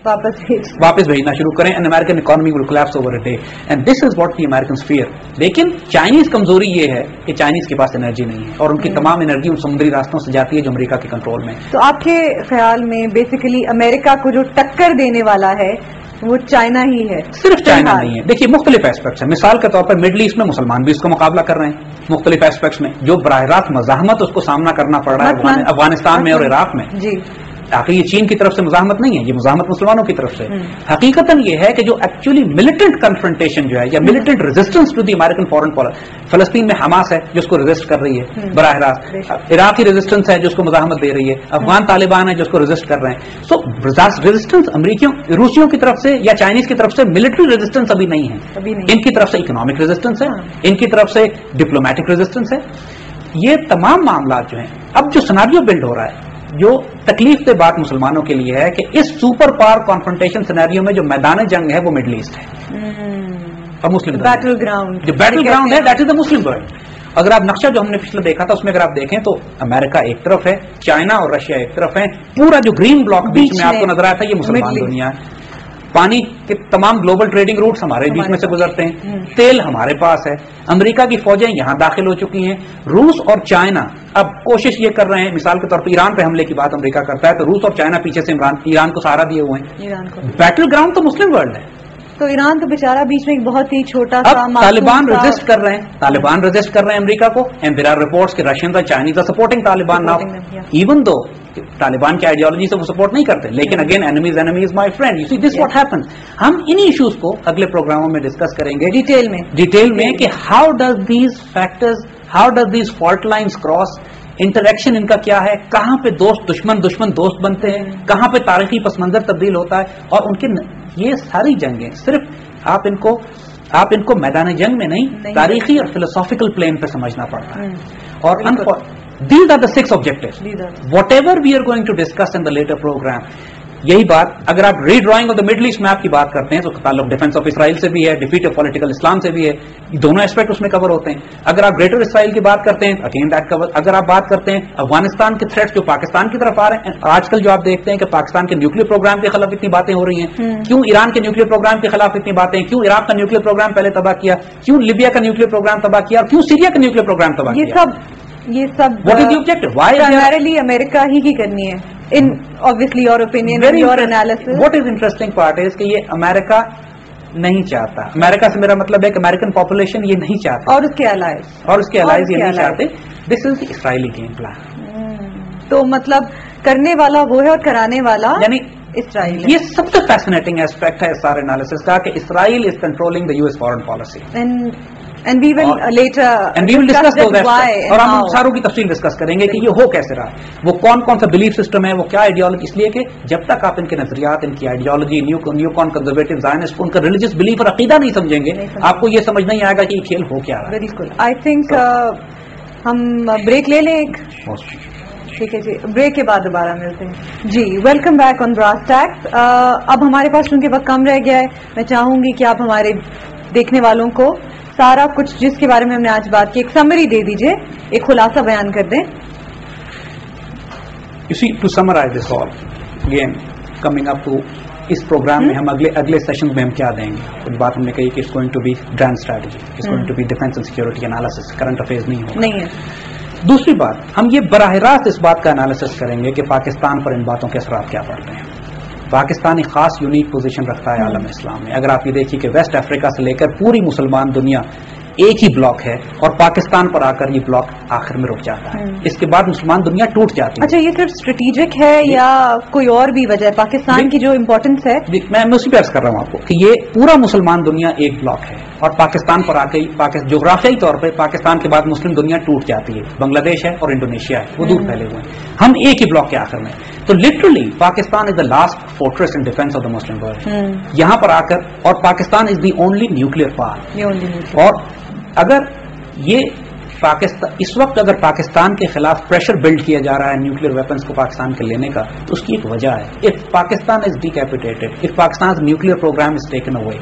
واپس بھیجنا شروع کریں and American economy will collapse over a day and this is what the Americans fear. لیکن چائنیز کمزوری یہ ہے کہ چائنیز کے پاس انرجی نہیں ہے اور ان کی تمام انرجی ان سمندری راستوں سے جاتی ہے جو امریکہ کے کنٹرول میں. تو آپ کے خیال میں بیسیکلی امریکہ کو جو ٹکر دینے والا ہے وہ چائنا ہی ہے؟ صرف چائنا نہیں ہے. دیکھیے مختلف ایسپیکٹس ہیں. مثال کے طور پر مڈل ایسٹ میں مسلمان بھی اس کا مقابلہ کر رہے ہیں مختلف ایسپیکٹس میں. جو براہ راست مزاحمت اس کو سامنا کرنا پڑ رہا ہے افغانستان میں اور عراق میں. جی تاکہ یہ چین کی طرف سے مزاحمت نہیں ہے, یہ مزاحمت مسلمانوں کی طرف سے. حقیقتاً یہ ہے کہ جو ایکچولی ملیٹنٹ کنفرنٹیشن جو ہے یا militant resistance to the American foreign policy, فلسطین میں حماس ہے جو اس کو ریزسٹ کر رہی ہے براہ راست, عراقی ریزسٹنس ہے جو اس کو مزاحمت دے رہی ہے, افغان طالبان ہے جو اس کو ریزسٹ کر رہے ہیں. سو ریزسٹنس امریکیوں روسیوں کی طرف سے یا چائنیز کی طرف سے ملٹری ریزسٹنس ابھی نہیں ہے. ان کی طرف سے اکنامک ریزسٹنس ہے, ان کی طرف سے ڈپلومیٹک ریزسٹنس ہے. یہ تمام معاملات جو ہیں اب جو سناریو بلڈ ہو رہا ہے, جو تکلیف دہ بات مسلمانوں کے لیے ہے کہ اس سپر پاور کانفرنٹیشن سینیریو میں جو میدان جنگ ہے وہ مڈل ایسٹ ہے اور مسلم بیٹل گراؤنڈ. جو بیٹل گراؤنڈ ہے that is the Muslim world. اگر آپ نقشہ جو ہم نے پچھلے دیکھا تھا اس میں اگر آپ دیکھیں تو امریکہ ایک طرف ہے, چائنا اور رشیا ایک طرف ہے, پورا جو گرین بلاک بیچ میں آپ کو نظر آیا تھا یہ مسلمان دنیا ہے. پانی کے تمام گلوبل ٹریڈنگ روٹس ہمارے بیچ میں سے گزرتے ہیں, تیل ہمارے پاس ہے, امریکہ کی فوجیں یہاں داخل ہو چکی ہیں. روس اور چائنا اب کوشش یہ کر رہے ہیں, مثال کے طور پر ایران پہ حملے کی بات امریکہ کرتا ہے تو روس اور چائنا پیچھے سے ایران کو سہارا دیے ہوئے ہیں. بیٹل گراؤنڈ تو مسلم ورلڈ ہے. تو ایران تو بیچارہ بیچ میں ایک بہت ہی چھوٹا سا طالبان ریزسٹ کر رہے ہیں, طالبان ریزسٹ کر رہے ہیں امریکہ کو, اینڈ دیر آر رپورٹس کہ رشینز اور Chinese are supporting Taliban now, even though Taliban کی آئیڈیالوجی سے وہ سپورٹ نہیں کرتے, لیکن again enemies enemies my friend. You see this what happen. ہم انہی ایشوز کو اگلے پروگراموں میں ڈسکس کریں گے ڈیٹیل میں کہ how does these factors, how does these fault lines cross, interaction ان کا کیا ہے, کہاں پہ دوست دشمن دوست بنتے ہیں, کہاں پہ تاریخی پس منظر تبدیل ہوتا ہے. اور ان کے یہ ساری جنگیں صرف آپ ان کو میدان جنگ میں نہیں تاریخی اور فلسافیکل پلین پہ سمجھنا پڑتا ہے. اور these are the 6 objectives. Whatever we are going to discuss in the later program, یہی بات اگر آپ redrawing of the Middle East map کی بات کرتے ہیں تو تعلق ڈیفنس آف اسرائیل سے بھی ہے, ڈیفیٹ آف پولیٹیکل اسلام سے بھی ہے, دونوں اسپیکٹ اس میں کور ہوتے ہیں. اگر آپ گریٹر اسرائیل کی بات کرتے ہیں اگین دیٹ کور. اگر آپ بات کرتے ہیں افغانستان کے تھریٹس جو پاکستان کی طرف آ رہے ہیں, آج کل جو آپ دیکھتے ہیں کہ پاکستان کے نیوکلیر پروگرام کے خلاف اتنی باتیں ہو رہی ہیں, کیوں ایران کے نیوکلیر پروگرام کے خلاف اتنی باتیں, کیوں عراق کا نیوکلیر پروگرام پہلے تباہ کیا, کیوں لیبیا کا نیوکلیر پروگرام تباہ کیا, اور کیوں سیریا کا نیوکلیر پروگرام تباہ کیا, یہ سب what is the objective? Why primarily امریکہ ہی کی کرنی ہے in obviously your opinion and your analysis. What is interesting part is کہ یہ امریکہ نہیں چاہتا. امریکہ سے میرا مطلب ہے کہ امریکن پاپولیشن یہ نہیں چاہتا, اور اس کے allies یہ نہیں چاہتے. This is the Israeli game plan. تو مطلب کرنے والا وہ ہے اور کرانے والا یعنی اسرائیل. یہ سب سے فیسنیٹنگ ایسپیکٹ ہے اس سارے انالیسس کا کہ Israel is controlling the US foreign policy. And we will later discuss why. اور ہم ساروں کی تفصیل ڈسکس کریں گے کہ یہ ہو کیسے رہا, وہ کون کون سا بلیف سسٹم ہے, وہ کیا آئیڈیالوجی. اس لیے کہ جب تک آپ ان کے نظریات, ان کی آئیڈیالوجی, نیو کون کنزرویٹو زائنسٹ, ان کا ریلیجس بلیف اور عقیدہ نہیں سمجھیں گے, آپ کو یہ سمجھ نہیں آئے گا کہ یہ کھیل ہو کیا رہا ہے. بالکل. آئی تھنک ہم بریک لے لیں ایک. ٹھیک ہے جی, بریک کے بعد دوبارہ ملتے ہیں جی. Welcome back on brass tacks. اب ہمارے پاس چونکہ وقت کم رہ گیا ہے, میں چاہوں گی کہ آپ ہمارے دیکھنے والوں کو سارا کچھ جس کے بارے میں ہم نے آج بات کی ایک سمری دے دیجئے, ایک خلاصہ بیان کر دیں. You see, to summarize this all, again, coming up to اس پروگرام میں ہم اگلے سیشن میں ہم کیا دیں گے. کچھ بات ہم نے کہی کہ it's going to be grand strategy, it's going to be defense and security analysis, current affairs نہیں ہے. دوسری بات, ہم یہ براہ راست اس بات کا انالیسس کریں گے کہ پاکستان پر ان باتوں کے اثرات کیا پڑتے ہیں. پاکستان ایک خاص یونیک پوزیشن رکھتا ہے عالم اسلام میں. اگر آپ یہ دیکھیے کہ ویسٹ افریقہ سے لے کر پوری مسلمان دنیا ایک ہی بلاک ہے, اور پاکستان پر آ کر یہ بلاک آخر میں رک جاتا ہے. اس کے بعد مسلمان دنیا ٹوٹ جاتی ہے. اچھا, یہ صرف اسٹریٹیجک ہے یا کوئی اور بھی وجہ ہے پاکستان کی جو امپورٹنس ہے؟ میں اسی پہ عرض کر رہا ہوں آپ کو کہ یہ پورا مسلمان دنیا ایک بلاک ہے, اور پاکستان پر آ کے جغرافیائی طور پہ پاکستان کے بعد مسلم دنیا ٹوٹ جاتی ہے. بنگلہ دیش ہے اور انڈونیشیا ہے, وہ دور پھیلے ہوئے ہیں, ہم ایک ہی بلاک کے آخر میں. تو literally Pakistan is the last fortress in defence of the Muslim world. یہاں پر آ کر, اور پاکستان از دی اونلی نیوکلیر پاور. اور اگر یہ پاکستان اس وقت اگر پاکستان کے خلاف پریشر بلڈ کیا جا رہا ہے نیوکلیر ویپنز کو پاکستان کے لینے کا, تو اس کی ایک وجہ ہے. If Pakistan is decapitated, if Pakistan nuclear program is taken away,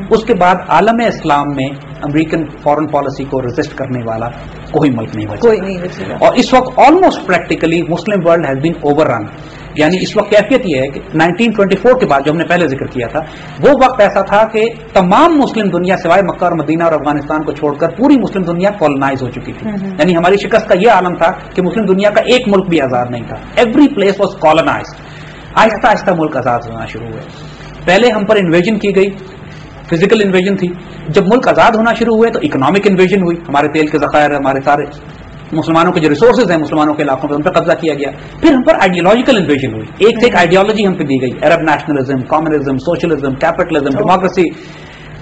اس کے بعد عالم اسلام میں امریکن فارن پالیسی کو ریزسٹ کرنے والا کوئی ملک نہیں بچا. اور اس وقت almost practically Muslim world has been overrun. یعنی اس وقت کیفیت یہ ہے کہ 1924 کے بعد جو ہم نے پہلے ذکر کیا تھا وہ وقت ایسا تھا کہ تمام مسلم دنیا سوائے مکہ اور مدینہ اور افغانستان کو چھوڑ کر پوری مسلم دنیا کولونائز ہو چکی تھی. یعنی ہماری شکست کا یہ عالم تھا کہ مسلم دنیا کا ایک ملک بھی آزاد نہیں تھا. Every place was colonised. آہستہ آہستہ ملک آزاد ہونا شروع ہوئے. پہلے ہم پر انویژن کی گئی, فزیکل انویژن تھی. جب ملک آزاد ہونا شروع ہوئے تو اکنامک انویژن ہوئی. ہمارے تیل کے ذخائر, ہمارے سارے مسلمانوں کے جو ریسورسز ہیں مسلمانوں کے علاقوں پہ ان پہ قبضہ کیا گیا. پھر ہم پر آئیڈیالوجیکل انویژن ہوئی. ایک سے ایک آئیڈیالوجی ہم پہ دی گئی. Arab nationalism, communism, socialism, capitalism, democracy.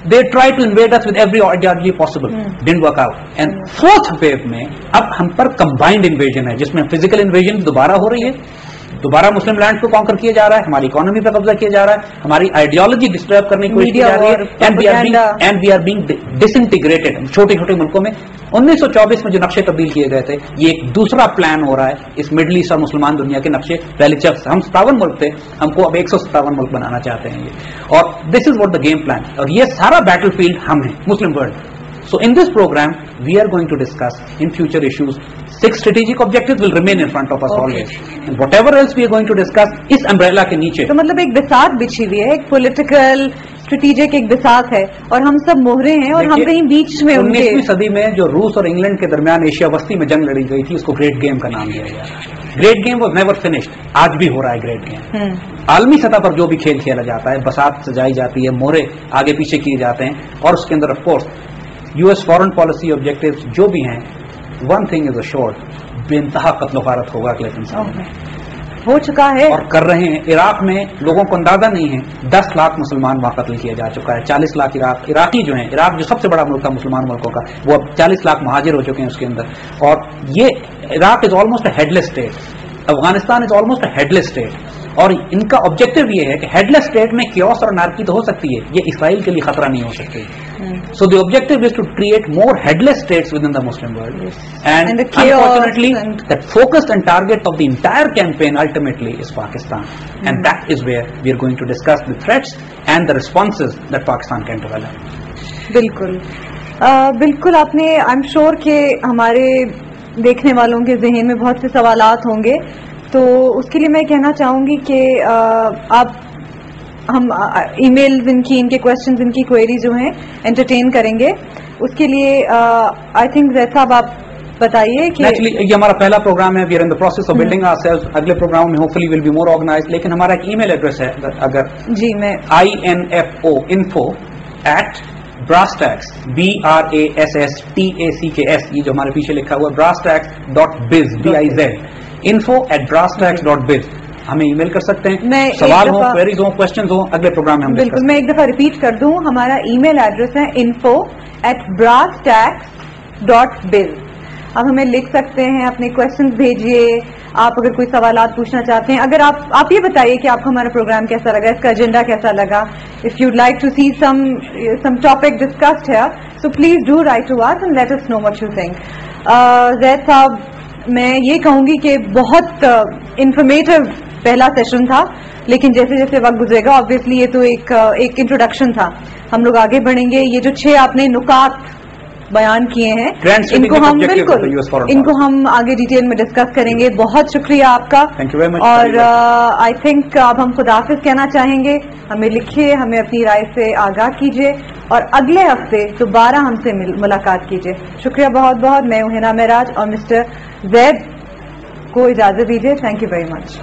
They try to invade us with every ideology possible. Didn't work out. And fourth wave میں اب ہم پر combined invasion ہے جس میں physical invasion دوبارہ ہو رہی ہے. دوبارہ مسلم لینڈ کو کانکر کیا جا رہا ہے, ہماری اکانومی پہ قبضہ کیا جا رہا ہے, ہماری آئیڈیالوجی ڈسٹرب کرنے کی کوشش کی جا رہی ہے. And we are being disintegrated. چھوٹے چھوٹے ملکوں میں 1924 میں جو نقشے تبدیل کیے گئے تھے یہ ایک دوسرا پلان ہو رہا ہے اس مڈل ایسٹ اور مسلمان دنیا کے نقشے. پہلے جب ہم 57 ملک تھے, ہم کو اب 157 ملک بنانا چاہتے ہیں یہ. اور this is what the game plan. اور یہ سارا بیٹل فیلڈ ہم ہیں, Muslim world. So in this program, we are going to discuss in future issues 6 strategic objectives will remain in front of us always. And whatever else we are going to discuss اس umbrella کے نیچے. تو مطلب ایک بساط بچھی ہوئی ہے, ایک political strategic ایک بساط ہے اور ہم سب موہرے ہیں اور ہم کہیں بیچ میں. 19ویں صدی میں جو روس اور انگلینڈ کے درمیان ایشیا وسطی میں جنگ لڑی گئی تھی اس کو گریٹ گیم کا نام دیا گیا. Great game was never finished. آج بھی ہو رہا ہے گریٹ گیم. عالمی سطح پر جو بھی کھیل کھیلا جاتا ہے, بساط سجائی جاتی ہے, مورے آگے پیچھے کیے جاتے ہیں, اور اس کے اندر of course US foreign policy objectives جو بھی ہیں, ون تھنگ از assured, بے انتہا قتل و غارت ہوگا اگلے 3 سال میں. ہو چکا ہے اور کر رہے ہیں. عراق میں لوگوں کو اندازہ نہیں ہے 10 لاکھ مسلمان وہاں قتل کیا جا چکا ہے. 40 لاکھ عراقی جو ہیں, عراق جو سب سے بڑا ملک تھا مسلمان ملکوں کا, وہ اب 40 لاکھ مہاجر ہو چکے ہیں اس کے اندر. اور یہ Iraq is almost a had less state. Afghanistan is almost a had less state. اور ان کا آبجیکٹو یہ ہے کہ ہیڈ لیس اسٹیٹ میں کیوس اور انارکی تو ہو سکتی ہے, یہ اسرائیل کے لیے خطرہ نہیں ہو سکتی. So the objective is to create more headless states within the Muslim world. And unfortunately, that focused and target of the entire campaign ultimately is Pakistan. And that is where we are going to discuss the threats and the responses that Pakistan can develop. بالکل بالکل. آپ نے I am sure کہ ہمارے دیکھنے والوں کے ذہن میں بہت سے سوالات ہوں گے, تو اس کے لیے میں کہنا چاہوں گی کہ آپ ہم ای میلز ان کے کویشچنز, ان کی کوئری جو ہیں انٹرٹین کریں گے. اس کے لیے آئی تھنک زید صاحب آپ بتائیے کہ یہ ہمارا پہلا پروگرام ہے. We are in the process of building our sales. اگلے پروگرام میں hopefully will be more organised. لیکن ہمارا ایک ای میل ایڈریس ہے, اگر جی میں info @brasstax BRASSTACKS, یہ جو ہمارے پیچھے لکھا ہوا brasstax.biz BIZ info@brasstax.biz ہمیں ای میل کر سکتے ہیں. سوال ہوں, کوئریز ہوں, کوشچنز ہوں, اگلے پروگرام میں ہم بالکل. میں ایک دفعہ ریپیٹ کر دوں, ہمارا ای میل ایڈریس ہے info@brasstax.biz. آپ ہمیں لکھ سکتے ہیں, اپنے کوشچنز بھیجیے. آپ اگر کوئی سوالات پوچھنا چاہتے ہیں, اگر آپ یہ بتائیے کہ آپ کو ہمارا پروگرام کیسا لگا, اس کا ایجنڈا کیسا لگا. If you'd like to see some topic discussed here, so please do write to us and let us know what you think. Zaid صاحب, میں یہ کہوں گی کہ بہت انفارمیٹیو پہلا سیشن تھا, لیکن جیسے جیسے وقت گزرے گا آبویسلی یہ تو ایک انٹروڈکشن تھا. ہم لوگ آگے بڑھیں گے. یہ جو 6 آپ نے نکات بیان کیے ہیں ان کو ہم بالکل ان کو ہم آگے ڈیٹیل میں ڈسکس کریں گے. بہت شکریہ آپ کا. اور آئی تھنک اب ہم خداحافظ کہنا چاہیں گے. ہمیں لکھیے, ہمیں اپنی رائے سے آگاہ کیجیے, اور اگلے ہفتے دوبارہ ہم سے ملاقات کیجیے. شکریہ بہت بہت. میں ہوں ہنا معراج اور مسٹر زید کو اجازت دیجیے. Thank you very much.